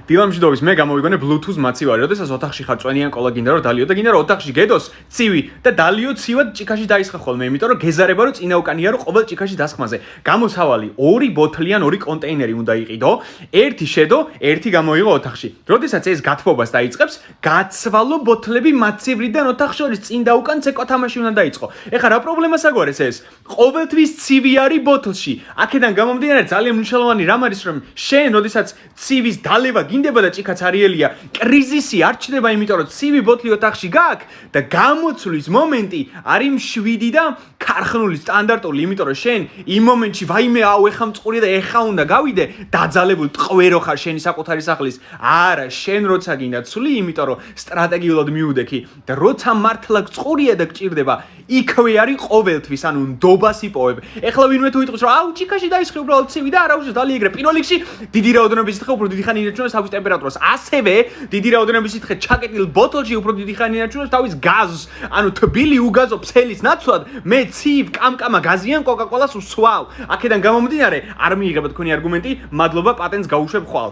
დილამშვიდობის მე გამოვიგონე Bluetooth მაცივარი. როდესაც ოთახში ხარ წვენიან ყოლა გინდა რომ დალიო და გინდა რომ ოთახში გედოს ცივი და დალიო ცივად ჭიქაში დაისხა ხოლმე, იმიტომ რომ გეზარება რომ წინა უკანია რომ ყოველ ჭიქაში დასხმაზე. გამოსავალი 2 ბოთლიან 2 კონტეინერი უნდა იყიდო, ერთი შედო, ერთი გამოიღო ოთახში. როდესაც ეს გათბობას დაიწყებს, გაცვალო ბოთლები მაცივრიდან ოთახში შორის წინ და უკან ცეკვა თამაში უნდა დაიწყო. ეხლა რა პრობლემას აგვარეს ეს? ყოველთვის ცივი არის ბოთლში. აქედან გამომდინარე ძალიან მნიშვნელოვანი რამ არის რომ შენ როდესაც ცივის დალევა გინდება და ჭიქაც არიელია, კრიზისი არ ჩნდება, იმიტომ რომ ცივი ბოთლი ოთახში გაქვს და გამოცვლის მომენტი არის მშვიდი და ქარხნული სტანდარტული, იმიტომ რომ შენ იმ მომენტში ვაიმე აუ ეხა მწყურია და ეხა უნდა გავიდე, დაძალებული ტყვერო ხარ შენი საკუთარი სახლის. არა, შენ როცა გინდა ცვლი, იმიტომ რომ სტრატეგიულად მიუდექი და როცა მართლა წყურია და გჭირდება, იქვე არის ყოველთვის, ანუ ნდობას იპოვებ. ეხლა ვინმე თუ იტყვის რომ აუ ჭიქაში დაისხე უბრალოდ ცივი და არა უშავს დალიეგრე. პირველ რიგში დიდი რაოდენობის სითხე უფრო დიდი ხანი ინარჩუნებს თავის ტემპერატურას. ასევე დიდი რაოდენობის სითხე ჩაკეტილ ბოთლში უფრო დიდი ხანი ინარჩუნებს თავის გაზს. ანუ თბილი უგაზო ფსელის ნაცვლად მე ცივ კამკამა გაზიან კოკაკოლას ვსვავ. აქედან გამომდინარე არ მიიღება თქვენი არგუმენტი, მადლობა პატენტს გაუშვებ ხვალ.